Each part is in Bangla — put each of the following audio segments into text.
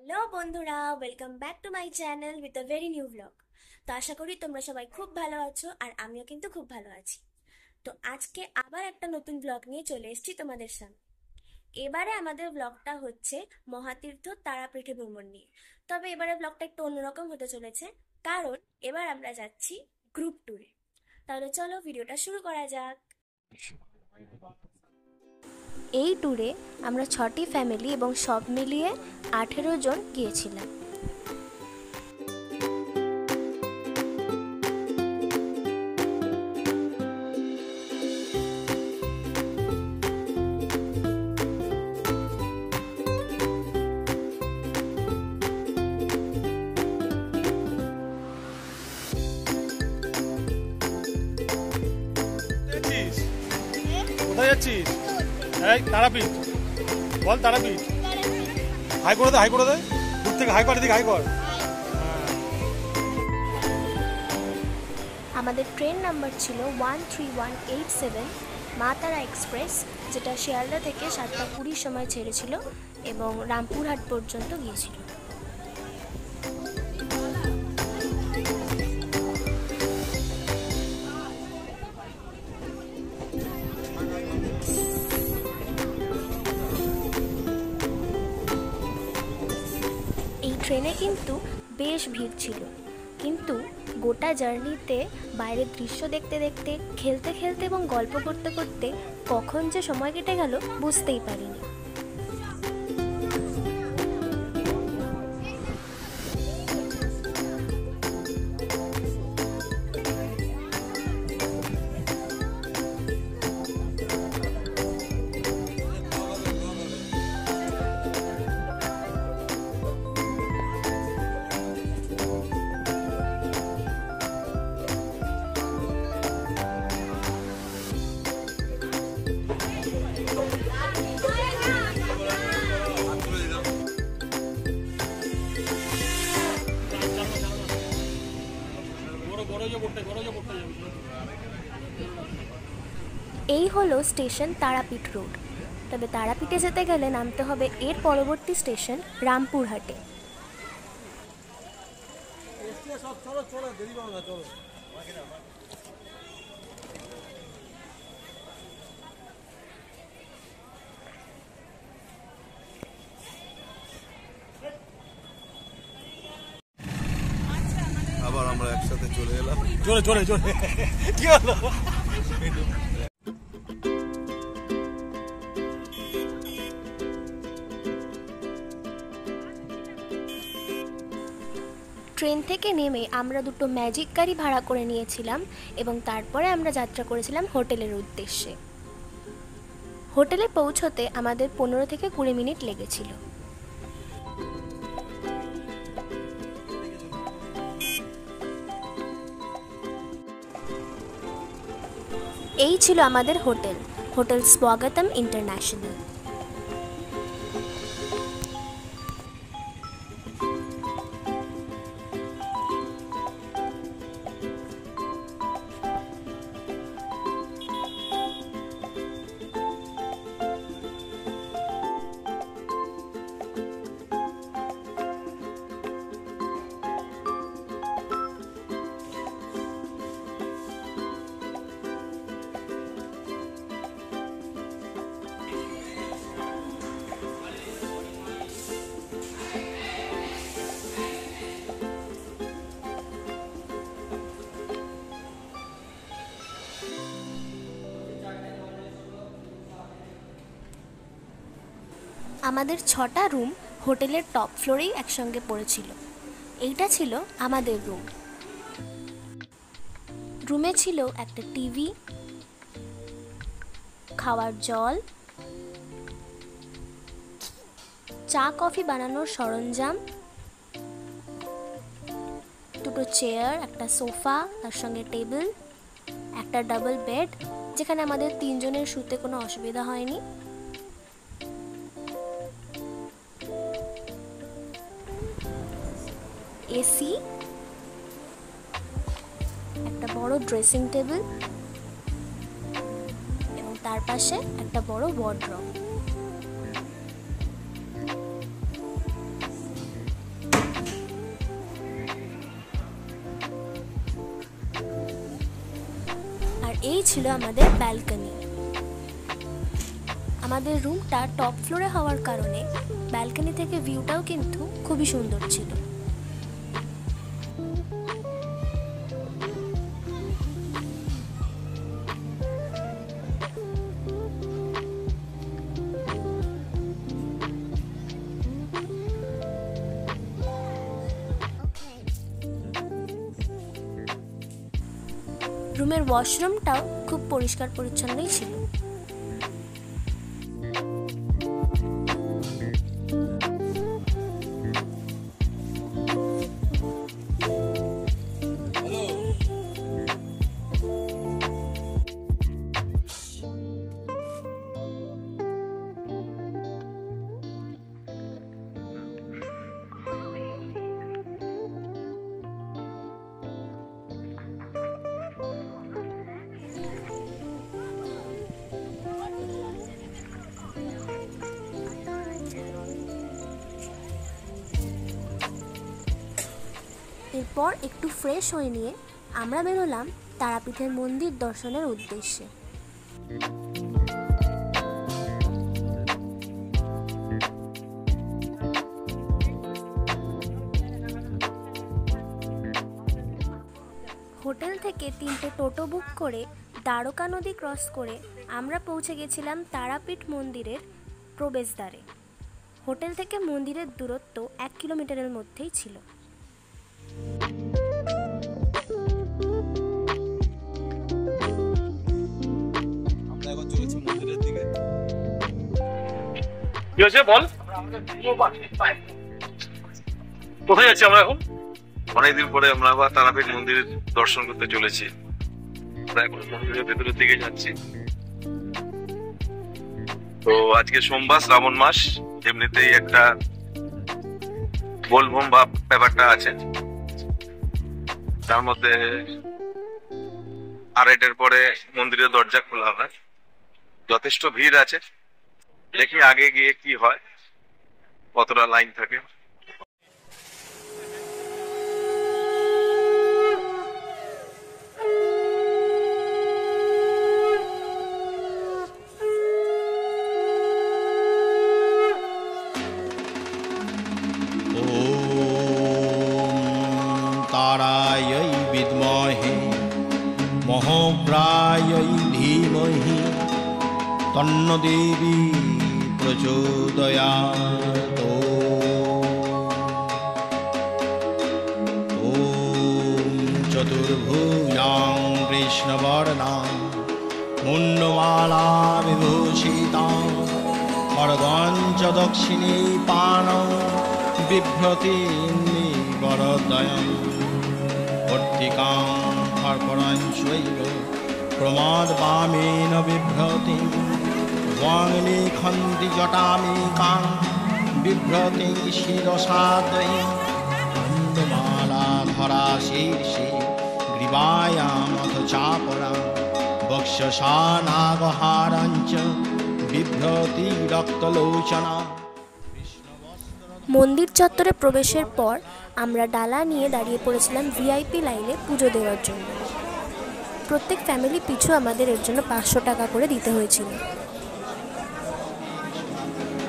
হ্যালো বন্ধুরা, welcome back to my channel with a very new blog. তো আশা করি তোমরা সবাই খুব ভালো আছো, আর আমিও কিন্তু খুব ভালো আছি। তো আজকে আবার একটা নতুন ব্লগ নিয়ে চলে এসেছি তোমাদের সামনে। এবারে আমাদের ব্লগটা হচ্ছে মহাতীর্থ তারাপীঠে ভ্রমণ নিয়ে। তবে এবারে ব্লগটা একটু অন্যরকম হতে চলেছে, কারণ এবার আমরা যাচ্ছি গ্রুপ ট্যুরে। তাহলে চলো ভিডিওটা শুরু করা যাক। এই ট্যুরে আমরা 6টি ফ্যামিলি এবং সব মিলিয়ে 18 জন গিয়েছিলাম। কোথায় যাচ্ছিস? এই তারাপীঠ বল, তারাপীঠ। হাই করে দে, হাই করে দে, দূর থেকে হাই কর, দিকে হাই কর। আমাদের ট্রেন নাম্বার ছিল 13187 মা তারা এক্সপ্রেস, যেটা শিয়ালদা থেকে 7টা 20 সময় ছেড়েছিল এবং রামপুরহাট পর্যন্ত গিয়েছিল। এই ট্রেনে কিন্তু বেশ ভিড় ছিল, কিন্তু গোটা জার্নিতে বাইরের দৃশ্য দেখতে দেখতে, খেলতে খেলতে এবং গল্প করতে করতে কখন যে সময় কেটে গেল বুঝতেই পারিনি। এই হলো স্টেশন তারাপীঠ রোড। তবে তারাপীঠে যেতে গেলে নামতে হবে এর পরবর্তী স্টেশন রামপুরহাটে। আবার আমরা একসাথে চলে এলাম। জোরে জোরে জোরে কি হলো? ট্রেন থেকে নেমে আমরা দুটো ম্যাজিক গাড়ি ভাড়া করে নিয়েছিলাম এবং তারপরে আমরা যাত্রা করেছিলাম হোটেলের উদ্দেশ্যে। হোটেলে পৌঁছতে আমাদের 15 থেকে 20 মিনিট লেগেছিল। এই ছিল আমাদের হোটেল, হোটেল স্বাগতম ইন্টারন্যাশনাল। আমাদের 6টা রুম হোটেলের টপ ফ্লোরেই একসঙ্গে পড়েছিল। এইটা ছিল আমাদের রুম। রুমে ছিল একটা টিভি, খাওয়ার জল, চা কফি বানানোর সরঞ্জাম, দুটো চেয়ার, একটা সোফা, তার সঙ্গে টেবিল, একটা ডাবল বেড যেখানে আমাদের 3 জনের শুতে কোনো অসুবিধা হয়নি, এসি, একটা বড় ড্রেসিং টেবিল এবং তার পাশে একটা বড় ওয়ার্ড্রব। এই ছিল আমাদের ব্যালকনি। আমাদের রুমটা টপ ফ্লোরে হওয়ার কারণে ব্যালকনি থেকে ভিউটাও কিন্তু খুবই সুন্দর ছিল। রুমের ওয়াশরুমটাও খুব পরিষ্কার পরিচ্ছন্নই ছিল। এরপর একটু ফ্রেশ হয়ে নিয়ে আমরা বেরোলাম তারাপীঠের মন্দির দর্শনের উদ্দেশ্যে। হোটেল থেকে 3টে টোটো বুক করে দ্বারকা নদী ক্রস করে আমরা পৌঁছে গেছিলাম তারাপীঠ মন্দিরের প্রবেশদ্বারে। হোটেল থেকে মন্দিরের দূরত্ব 1 কিলোমিটারের মধ্যেই ছিল। আমরা এখন চলেছি মন্দিরের দিকে। কি হয়েছে বল, কোথায় যাচ্ছি আমরা এখন? অনেকদিন পরে আমরা আবার তারাপীঠ মন্দিরের দর্শন করতে চলেছি। আমরা এখন মন্দিরের ভেতরের দিকে যাচ্ছি। তো আজকে সোমবার, শ্রাবণ মাস, এমনিতেই একটা বোলবম বা ব্যাপারটা আছে। তার মধ্যে 2:30টার পরে মন্দিরের দরজা খোলা হয়। যথেষ্ট ভিড় আছে, দেখি আগে গিয়ে কি হয়, কতটা লাইন থাকে। तारायै विद्महे महाग्रायै धीमहि तन्नो देवी प्रचोदयात्। ॐ चतुर्भुजां कृष्णवर्णां मुण्डमाला विभूषितां खड्गं च दक्षिणे पाणौ बिभ्रतीं वरदयं वर्तिकां हर्पणञ्चैव प्रमादवामेन बिभ्रतिं वाङ्निखन्ति जटामेकां बिभ्रतिं शिरसाद्वयं गन्धमालाधरा शीर्षे ग्रीवायामथ चापरा वक्षसा नागहारञ्च बिभ्रति रक्तलोचना। মন্দির চত্বরে প্রবেশের পর আমরা ডালা নিয়ে দাঁড়িয়ে পড়েছিলাম ভিআইপি লাইনে পুজো দেওয়ার জন্য। প্রত্যেক ফ্যামিলি পিছু আমাদের এর জন্য 500 টাকা করে দিতে হয়েছিল।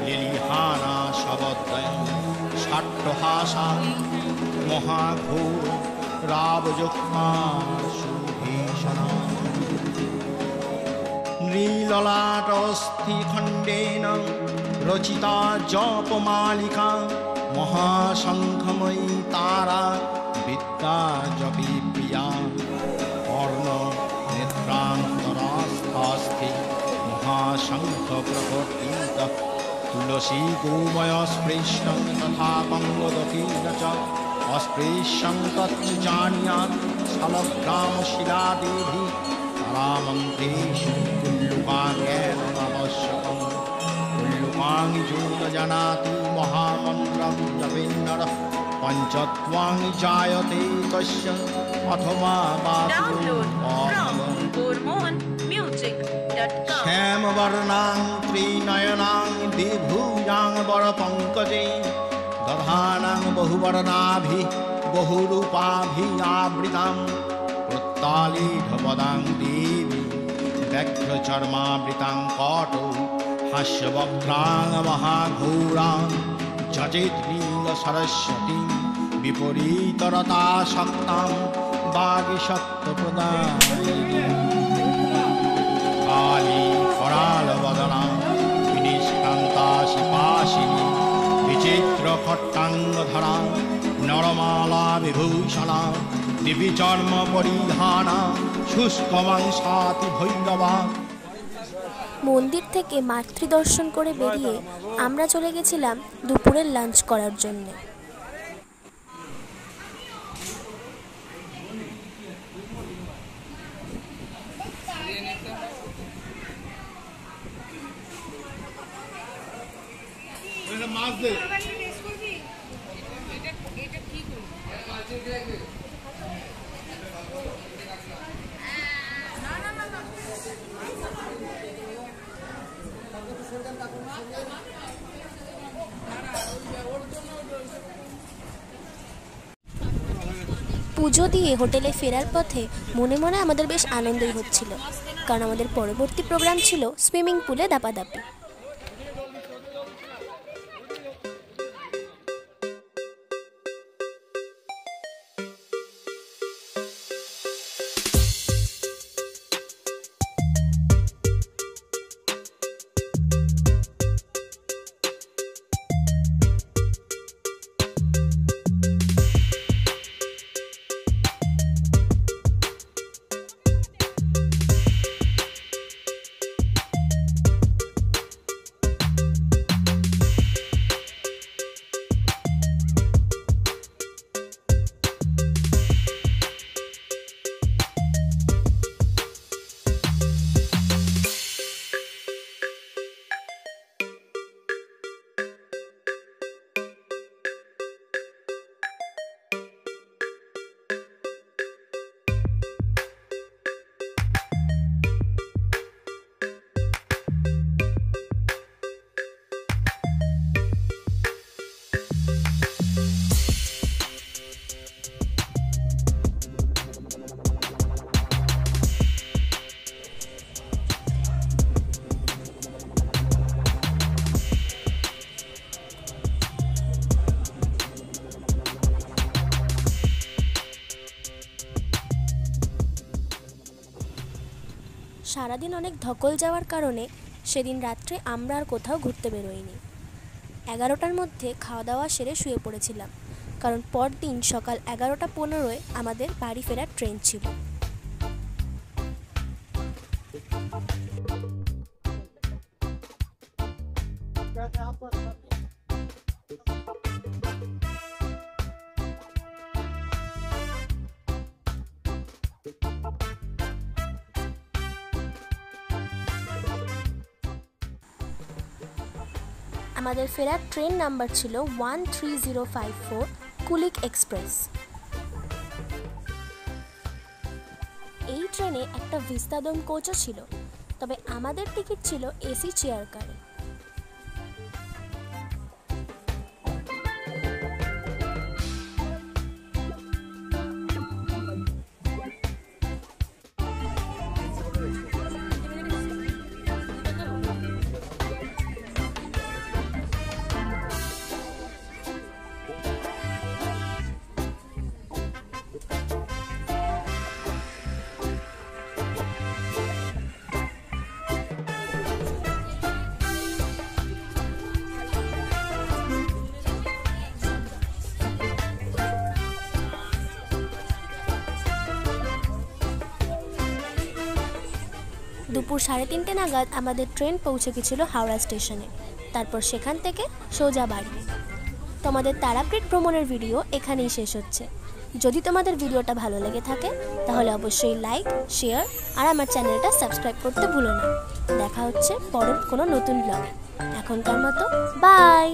লিলিহানা শবদ্বয় ষাট্টহাসা মহাঘোর রাবযুক্মা সুভীষণা নীললাটস্থিখণ্ডেন রচিতা জপমালিকা महाशंखमयी तारा विद्या जपी प्रिया कर्ण नेत्रांतरास्थास्थे महाशंख प्रवर्तित तुलसी गोमय स्पृष्टं तथा पंगदकीन च अस्पृश्यं तच्च जानीयात् शालग्रामशिलादेवी तारामन्त्रेषु कुल्लुकाङ्गेन आवश्यकम्। कुल्लुकाङ्गि जानाति महामन्त्रं जपेन्नरः पञ्चत्वाङ्गि जायते तस्य अथवा श्यामवर्णां त्रिनयनां द्विभुजां वरपङ्कजे दधानां बहुवर्णाभिः बहुरूपाभिः आवृतां प्रत्तालीढपदां देवी ব্যঘ্রচর্মাবৃতাং কটৌ হাস্যবক্ত্রাং মহাঘোরাং যজেত নীল সরস্বতী বিপরীতরতাসক্তাং বাগীশক্তপ্রদায়িনীং কালী करालवदना विनिष्कान्ताशिपाशिनी विचित्रखट्टाङ्गधरा नरमाला विभूषणा दिव्यचर्मपरिधाना शुष्कमांसाति भैरवा। মন্দির থেকে মাতৃদর্শন করে বেরিয়ে আমরা চলে গেছিলাম দুপুরের লাঞ্চ করার জন্য। পুজো দিয়ে হোটেলে ফেরার পথে মনে মনে আমাদের বেশ আনন্দই হচ্ছিল, কারণ আমাদের পরবর্তী প্রোগ্রাম ছিল সুইমিং পুলে দাপাদাপি। সারাদিন অনেক ধকল যাওয়ার কারণে সেদিন রাত্রে আমরা আর কোথাও ঘুরতে বেরোইনি। 11টার মধ্যে খাওয়া দাওয়া সেরে শুয়ে পড়েছিলাম, কারণ পরদিন সকাল 11:15 আমাদের বাড়ি ফেরার ট্রেন ছিল। আমাদের ফেরার ট্রেন নাম্বার ছিল 13054 কুলিক এক্সপ্রেস। এই ট্রেনে একটা ভিস্তাডোম কোচও ছিল, তবে আমাদের টিকিট ছিল এসি চেয়ার কারে। দুপুর 3:30 নাগাদ আমাদের ট্রেন পৌঁছে গেছিল হাওড়া স্টেশনে। তারপর সেখান থেকে সোজা বাড়ি। তোমাদের তারাপীঠ ভ্রমণের ভিডিও এখানেই শেষ হচ্ছে। যদি তোমাদের ভিডিওটা ভালো লেগে থাকে তাহলে অবশ্যই লাইক, শেয়ার আর আমার চ্যানেলটা সাবস্ক্রাইব করতে ভুলো না। দেখা হচ্ছে পরের কোনো নতুন ব্লগে। এখনকার মতো বাই।